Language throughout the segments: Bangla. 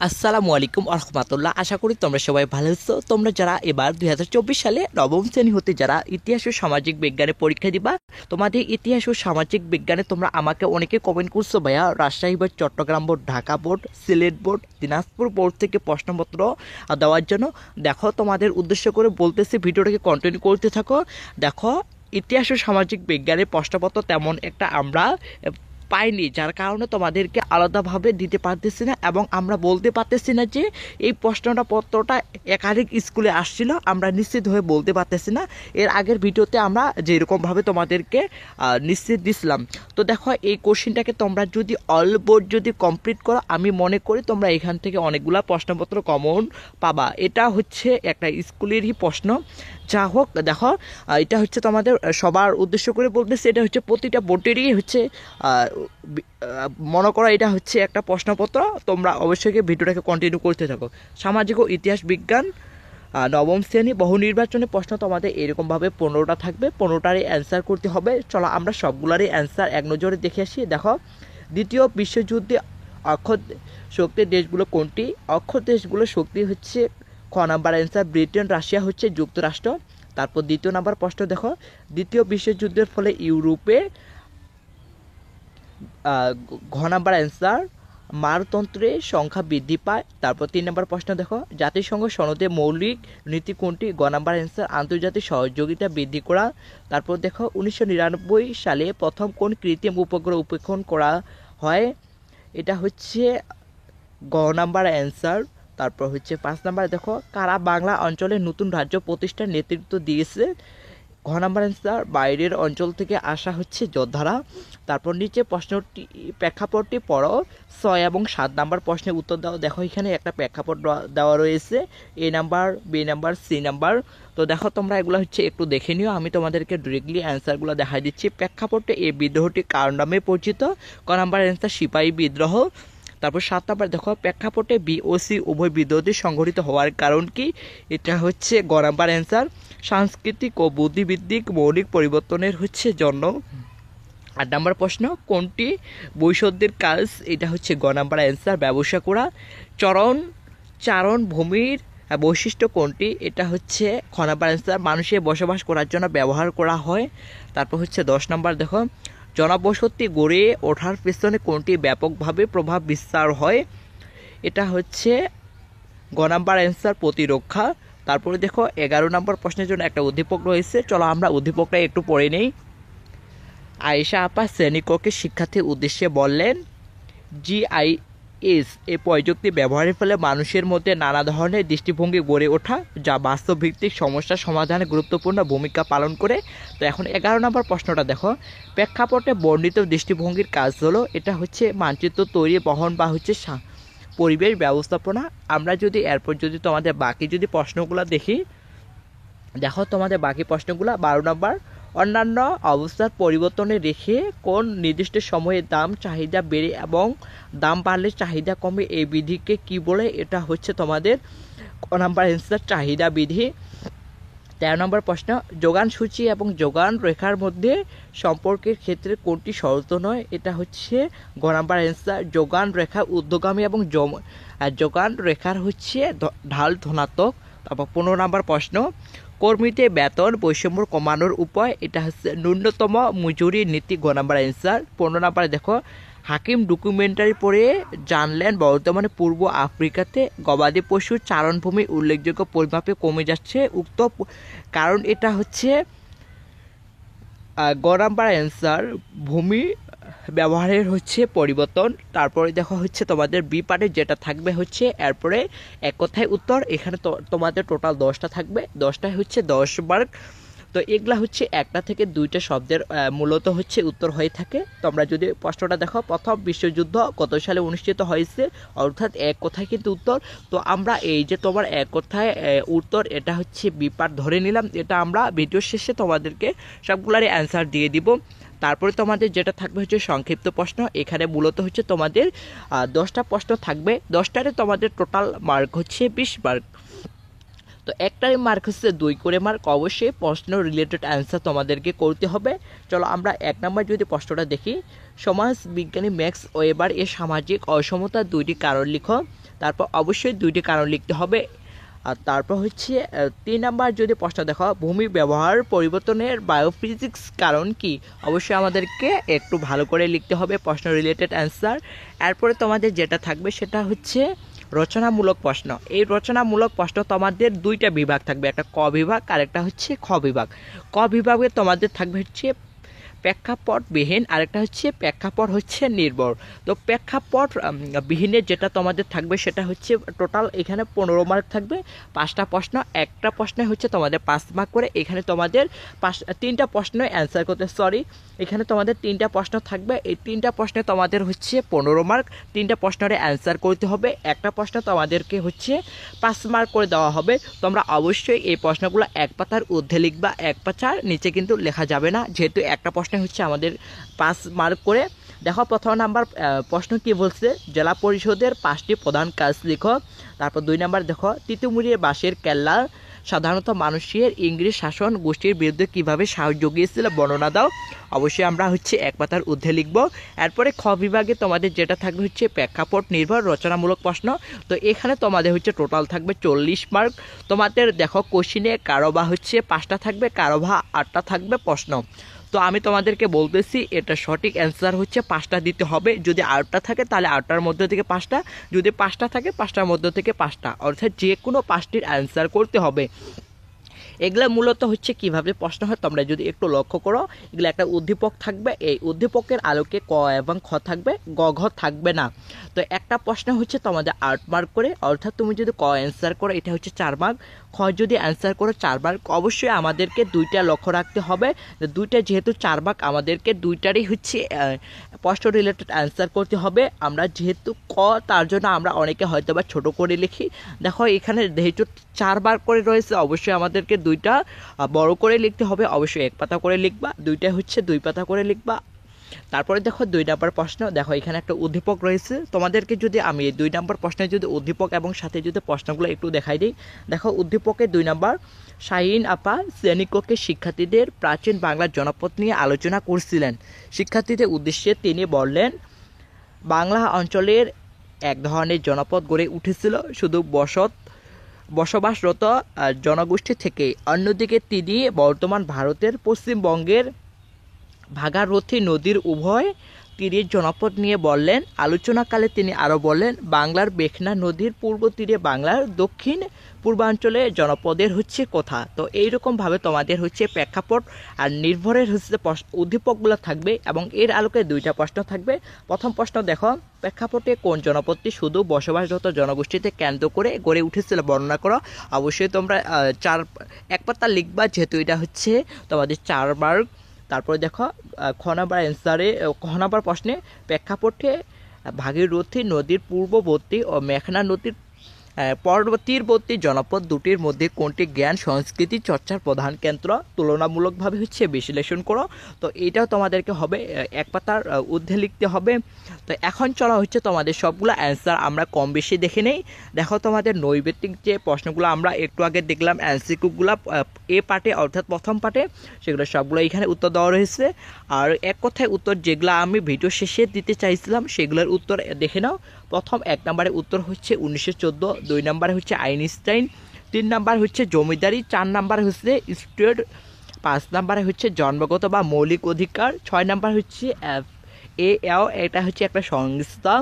আসসালামু আলাইকুম রহমতুল্লাহ। আশা করি তোমরা সবাই ভালো আছো। তোমরা যারা এবার 2024 সালে নবম শ্রেণী হতে যারা ইতিহাস ও সামাজিক বিজ্ঞানে পরীক্ষা দিবা, তোমাদের ইতিহাস ও সামাজিক বিজ্ঞানে তোমরা আমাকে অনেকে কমেন্ট করছো, ভাইয়া Rajshahi board, Chittagong board, Dhaka board, Sylhet board, Dinajpur board থেকে প্রশ্নপত্র দেওয়ার জন্য। দেখো, তোমাদের উদ্দেশ্য করে বলতেছি, ভিডিওটাকে কন্টিনিউ করতে থাকো। দেখো, ইতিহাস ও সামাজিক বিজ্ঞানের প্রশ্নপত্র তেমন একটা আমরা পাইনি, যার কারণে তোমাদেরকে আলাদাভাবে দিতে পারতেছি না, এবং আমরা বলতে পারতেছি না যে এই প্রশ্নটা পত্রটা একাধিক স্কুলে আসছিল, আমরা নিশ্চিত হয়ে বলতে পারতেছি না। এর আগের ভিডিওতে আমরা যেরকমভাবে তোমাদেরকে নিশ্চিত দিছিলাম। তো দেখো, এই কোশ্চিনটাকে তোমরা যদি অল বোর্ড যদি কমপ্লিট করো, আমি মনে করি তোমরা এখান থেকে অনেকগুলা প্রশ্নপত্র কমন পাবা। এটা হচ্ছে একটা স্কুলেরই প্রশ্ন। যা হোক, দেখো, এটা হচ্ছে তোমাদের সবার উদ্দেশ্য করে বলতেছি, এটা হচ্ছে প্রতিটা বোর্ডেরই হচ্ছে মনে করো এটা হচ্ছে একটা প্রশ্নপত্র। তোমরা অবশ্যই ভিডিওটাকে কন্টিনিউ করতে থাকো। সামাজিক ও ইতিহাস বিজ্ঞান নবম শ্রেণী বহু নির্বাচনী প্রশ্ন তোমাদের এরকমভাবে 15টা থাকবে, 15টারই অ্যান্সার করতে হবে। চলো আমরা সবগুলারই অ্যান্সার এক নজরে দেখে আসি। দেখো, দ্বিতীয় বিশ্বযুদ্ধে অক্ষর শক্তির দেশগুলো কোনটি? অক্ষর দেশগুলো শক্তি হচ্ছে খ নাম্বার অ্যান্সার ব্রিটেন, রাশিয়া হচ্ছে যুক্তরাষ্ট্র। তারপর দ্বিতীয় নাম্বার প্রশ্ন দেখো, দ্বিতীয় বিশ্বযুদ্ধের ফলে ইউরোপে ঘ নাম্বার অ্যান্সার মারতন্ত্রের সংখ্যা বৃদ্ধি পায়। তারপর 3 নম্বর প্রশ্ন দেখো, জাতিসংঘ সনদে মৌলিক নীতি কোনটি? গ নাম্বার অ্যান্সার আন্তর্জাতিক সহযোগিতা বৃদ্ধি করা। তারপর দেখো, 1999 সালে প্রথম কোন কৃত্রিম উপগ্রহ উপেক্ষণ করা হয়? এটা হচ্ছে গ নাম্বার অ্যান্সার। তারপর হচ্ছে 5 নাম্বার দেখো, কারা বাংলা অঞ্চলে নতুন রাজ্য প্রতিষ্ঠার নেতৃত্ব দিয়েছে? ঘ নাম্বার অ্যান্সার বাইরের অঞ্চল থেকে আসা হচ্ছে যোদ্ধারা। তারপর নিচে প্রশ্নটি প্রেক্ষাপটটি পড়ো, 6 এবং 7 নাম্বার প্রশ্নের উত্তর দাও। দেখো, এখানে একটা প্রেক্ষাপট দেওয়া রয়েছে, A number, B number, C number. তো দেখো, তোমরা এগুলো হচ্ছে একটু দেখে নিও, আমি তোমাদেরকে ডিরেক্টলি অ্যান্সারগুলো দেখাই দিচ্ছি। প্রেক্ষাপটে এই বিদ্রোহটি কার নামে পরিচিত? ক নাম্বার অ্যান্সার সিপাহী বিদ্রোহ। তারপর 7 নাম্বার দেখো, প্রেক্ষাপটে বি ও সি উভয় বিদ্রোহী সংঘটিত হওয়ার কারণ কি? এটা হচ্ছে গ নাম্বার অ্যান্সার সাংস্কৃতিক ও বুদ্ধিবৃত্তিক মৌলিক পরিবর্তনের হচ্ছে জন্য। 8 নাম্বার প্রশ্ন, কোনটি বৈষয়িকদের কাজ? এটা হচ্ছে গ নাম্বার অ্যান্সার ব্যবসা করা। চারণ ভূমির বৈশিষ্ট্য কোনটি? এটা হচ্ছে খ নাম্বার অ্যান্সার মানুষের বসবাস করার জন্য ব্যবহার করা হয়। তারপর হচ্ছে 10 নাম্বার দেখো, জনবসতি গড়ে ওঠার পেছনে কোনটি ব্যাপকভাবে প্রভাব বিস্তার হয়? এটা হচ্ছে গ নাম্বার অ্যান্সার প্রতিরক্ষা। তারপরে দেখো, 11 নম্বর প্রশ্নের জন্য একটা উদ্দীপক রয়েছে, চলো আমরা উদ্দীপকটা একটু পড়ে নেই। আয়েশা আপা শ্রেণীকক্ষে শিক্ষার্থীর উদ্দেশ্যে বললেন, জিআইএস এই প্রযুক্তি ব্যবহারের ফলে মানুষের মধ্যে নানা ধরনের দৃষ্টিভঙ্গি গড়ে ওঠা, যা বাস্তবভিত্তিক সমস্যা সমাধানে গুরুত্বপূর্ণ ভূমিকা পালন করে। তো এখন 11 নম্বর প্রশ্নটা দেখো, প্রেক্ষাপটে বর্ণিত দৃষ্টিভঙ্গির কাজ হলো, এটা হচ্ছে মানচিত্র তৈরি, বহন বা হচ্ছে পরিবেশ ব্যবস্থাপনা। আমরা যদি এরপর যদি তোমাদের বাকি যদি প্রশ্নগুলো দেখি, দেখো তোমাদের বাকি প্রশ্নগুলো 12 নম্বর, অন্যান্য অবস্থার পরিবর্তনে রেখে কোন নির্দিষ্ট সময়ে দাম চাহিদা বেড়ে এবং দাম বাড়লে চাহিদা কমে, এই বিধিকে কি বলে? এটা হচ্ছে তোমাদের ক নাম্বার অ্যান্সার চাহিদা বিধি। 13 নম্বর প্রশ্ন, যোগান সূচি এবং যোগান রেখার মধ্যে সম্পর্কের ক্ষেত্রে কোনটি শর্ত নয়? এটা হচ্ছে গ নাম্বার অ্যান্সার যোগান রেখা ঊর্ধ্বগামী এবং যোগান রেখার হচ্ছে ঢাল ধনাত্মক। তারপর 15 নম্বর প্রশ্ন, কর্মীদের বেতন বৈষম্য কমানোর উপায়? এটা হচ্ছে ন্যূনতম মজুরি নীতি। গ নাম্বার অ্যান্সার। 15 নম্বরে দেখো, হাকিম ডকুমেন্টারি পড়ে জানলেন বর্তমানে পূর্ব আফ্রিকাতে গবাদি পশুর চারণভূমি উল্লেখযোগ্য পরিমাপে কমে যাচ্ছে, উক্ত কারণ? এটা হচ্ছে গ নাম্বার অ্যান্সার ভূমি ব্যবহারের হচ্ছে পরিবর্তন। তারপরে দেখো হচ্ছে তোমাদের বি পার্টে যেটা থাকবে হচ্ছে এরপরে এক কথায় উত্তর। এখানে তোমাদের টোটাল 10টা থাকবে, 10টায় হচ্ছে 10 মার্ক। তো এগুলা হচ্ছে একটা থেকে দুইটা শব্দের মূলত হচ্ছে উত্তর হয়ে থাকে। তোমরা যদি প্রশ্নটা দেখো, প্রথম বিশ্বযুদ্ধ কত সালে অনুষ্ঠিত হয়েছে, অর্থাৎ এক কথায় কিন্তু উত্তর। তো আমরা এই যে তোমার এক কথায় উত্তর, এটা হচ্ছে বিপার ধরে নিলাম। এটা আমরা ভিডিওর শেষে তোমাদেরকে সবগুলারই অ্যান্সার দিয়ে দিব। তারপরে তোমাদের যেটা থাকবে হচ্ছে সংক্ষিপ্ত প্রশ্ন। এখানে মূলত হচ্ছে তোমাদের 10টা প্রশ্ন থাকবে, 10টারে তোমাদের টোটাল মার্ক হচ্ছে 20 মার্ক। তো একটাই মার্ক হচ্ছে 2 করে মার্ক। অবশ্যই প্রশ্ন রিলেটেড অ্যান্সার তোমাদেরকে করতে হবে। চলো আমরা 1 নম্বর যদি প্রশ্নটা দেখি, সমাজ বিজ্ঞানী ম্যাক্স ওয়েবার এর সামাজিক অসমতার 2টি কারণ লিখো। তারপর অবশ্যই 2টি কারণ লিখতে হবে। আর তারপর হচ্ছে 3 নাম্বার যদি প্রশ্ন দেখো, ভূমি ব্যবহার পরিবর্তনের বায়োফিজিক্স কারণ কি? অবশ্যই আমাদেরকে একটু ভালো করে লিখতে হবে প্রশ্ন রিলেটেড অ্যান্সার। এরপরে তোমাদের যেটা থাকবে সেটা হচ্ছে রচনামূলক প্রশ্ন। এই রচনামূলক প্রশ্ন তোমাদের 2টা বিভাগ থাকবে, একটা ক বিভাগ আর একটা হচ্ছে খ বিভাগ। ক বিভাগে তোমাদের থাকবে হচ্ছে প্রেক্ষাপট বিহীন, আরেকটা হচ্ছে প্রেক্ষাপট হচ্ছে নির্ভর। তো প্রেক্ষাপট বিহীনের যেটা তোমাদের থাকবে সেটা হচ্ছে টোটাল এখানে 15 মার্ক থাকবে, 5টা প্রশ্ন, একটা প্রশ্নে হচ্ছে তোমাদের 5 মার্ক করে। এখানে তোমাদের 3টা প্রশ্ন অ্যান্সার করতে, এখানে তোমাদের 3টা প্রশ্ন থাকবে। এই 3টা প্রশ্নে তোমাদের হচ্ছে 15 মার্ক, 3টা প্রশ্নের অ্যান্সার করতে হবে। একটা প্রশ্ন তোমাদেরকে হচ্ছে 5 মার্ক করে দেওয়া হবে। তোমরা অবশ্যই এই প্রশ্নগুলো এক পাতার ঊর্ধ্বে লিখবা, এক পাতার নিচে কিন্তু লেখা যাবে না, যেহেতু একটা প্রশ্ন হচ্ছে আমাদের 5 মার্ক করে। দেখো প্রথম নাম্বার প্রশ্ন কি বলছে, জেলা পরিষদের 5টি প্রধান কাজ লিখো। তারপর 2 নাম্বার দেখো, তিতুমিরের বাঁশের কেল্লা সাধারণত মানুষের ইংরেজ শাসন গোষ্ঠীর বিরুদ্ধে কিভাবে সাহস জুগিয়েছিল বর্ণনা দাও। অবশ্যই আমরা হচ্ছে এক পাতার ঊর্ধ্বে লিখব। এরপরে খ বিভাগে তোমাদের যেটা থাকবে হচ্ছে প্রেক্ষাপট নির্ভর রচনামূলক প্রশ্ন। তো এখানে তোমাদের হচ্ছে টোটাল থাকবে 40 মার্ক। তোমাদের দেখো কোশ্চিনে কারো বা হচ্ছে 5টা থাকবে, কারো বা 8টা থাকবে প্রশ্ন। তো আমি তোমাদেরকে বলতেছি এটা সঠিক অ্যান্সার হচ্ছে 5টা দিতে হবে। যদি 8টা থাকে তাহলে 8টার মধ্যে থেকে 5টা, যদি 5টা থাকে 5টার মধ্যে থেকে 5টা, অর্থাৎ যে কোনো 5টির অ্যান্সার করতে হবে। এগুলো মূলত হচ্ছে কিভাবে প্রশ্ন হয় তোমরা যদি একটু লক্ষ্য করো, এগুলো একটা উদ্দীপক থাকবে, এই উদ্দীপকের আলোকে ক এবং খ থাকবে, গ ঘ থাকবে না। তো একটা প্রশ্ন হচ্ছে তোমাদের 8 মার্ক করে, অর্থাৎ তুমি যদি ক অ্যান্সার করো এটা হচ্ছে 4 মার্ক, খ যদি অ্যান্সার করো 4 মার্ক। অবশ্যই আমাদেরকে 2টা লক্ষ্য রাখতে হবে, 2টা যেহেতু 4 মার্ক আমাদেরকে 2টারই হচ্ছে প্রশ্ন রিলেটেড অ্যান্সার করতে হবে। আমরা যেহেতু ক তার জন্য আমরা অনেকে হয়তো বা ছোটো করে লিখি। দেখো এখানে যেহেতু 4 মার্ক করে রয়েছে, অবশ্যই আমাদেরকে 2টা বড় করে লিখতে হবে, অবশ্যই 1 পাতা করে লিখবা, 2টা হচ্ছে 2 পাতা করে লিখবা। তারপরে দেখো 2 নাম্বার প্রশ্ন, দেখো এখানে একটা উদ্দীপক রয়েছে। তোমাদেরকে যদি আমি এই 2 নাম্বার প্রশ্নে যদি উদ্দীপক এবং সাথে যদি প্রশ্নগুলো একটু দেখাই দিই। দেখো উদ্দীপকের 2 নাম্বার, শাহিন আপা শ্রেণীকক্ষে শিক্ষার্থীদের প্রাচীন বাংলার জনপদ নিয়ে আলোচনা করছিলেন। শিক্ষার্থীদের উদ্দেশ্যে তিনি বললেন, বাংলা অঞ্চলের এক ধরনের জনপদ গড়ে উঠেছিল শুধু বসবাসরত জনগোষ্ঠী থেকে। অন্যদিকে তিনি বর্তমান ভারতের পশ্চিমবঙ্গের ভাগীরথী নদীর উভয় তীরের জনপদ নিয়ে বললেন। আলোচনাকালে তিনি আরও বললেন, বাংলার মেঘনা নদীর পূর্ব তীরে বাংলার দক্ষিণ পূর্বাঞ্চলে জনপদের হচ্ছে কথা। তো এইরকমভাবে তোমাদের হচ্ছে প্রেক্ষাপট আর নির্ভরের হচ্ছে উদ্দীপকগুলো থাকবে এবং এর আলোকে 2টা প্রশ্ন থাকবে। প্রথম প্রশ্ন দেখো, প্রেক্ষাপটে কোন জনপদটি শুধু বসবাসরত জনগোষ্ঠীতে কেন্দ্র করে গড়ে উঠেছিল বর্ণনা করো। অবশ্যই তোমরা 1 পাতা লিখবা, যেহেতু এটা হচ্ছে তোমাদের 4 মার্ক। তারপরে দেখো খ নাম্বার প্রশ্নে, প্রেক্ষাপটে ভাগীরথী নদীর পূর্ববর্তী ও মেঘনা নদীর তীরবর্তী জনপদ দুটির মধ্যে কোনটি জ্ঞান সংস্কৃতি চর্চার প্রধান কেন্দ্র? তুলনামূলকভাবে হচ্ছে বিশ্লেষণ করো। তো এইটাও তোমাদেরকে হবে 1 পাতার ঊর্ধ্বে লিখতে হবে। তো এখন চলা হচ্ছে তোমাদের সবগুলো অ্যান্সার আমরা কম বেশি দেখে নেই। দেখো তোমাদের নৈবেত্তিক যে প্রশ্নগুলো আমরা একটু আগে দেখলাম এমসিকিউগুলো এ পার্টে অর্থাৎ প্রথম পার্টে, সেগুলো সবগুলো এখানে উত্তর দেওয়া রয়েছে। আর এক কথায় উত্তর যেগুলো আমি ভিডিও শেষে দিতে চাইছিলাম সেগুলোর উত্তর দেখে নাও। প্রথম 1 নম্বরে উত্তর হচ্ছে 1914, 2 নম্বরে হচ্ছে আইনস্টাইন, 3 নাম্বার হচ্ছে জমিদারি, 4 নাম্বার হচ্ছে স্টুয়ার্ট, 5 নাম্বারে হচ্ছে জন্মগত বা মৌলিক অধিকার, 6 নাম্বার হচ্ছে FAO, এটা হচ্ছে একটা সংস্থা,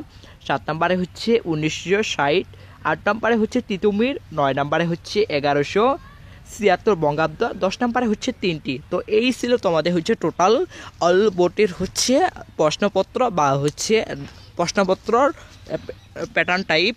7 নাম্বারে হচ্ছে 1960, 8 নাম্বারে হচ্ছে তিতুমির, 9 নাম্বারে হচ্ছে 1176 বঙ্গাব্দ, 10 নাম্বারে হচ্ছে 3টি। তো এই ছিল তোমাদের হচ্ছে টোটাল অল বোর্ডের হচ্ছে প্রশ্নপত্র বা হচ্ছে প্রশ্নপত্রর প্যাটার্ন টাইপ।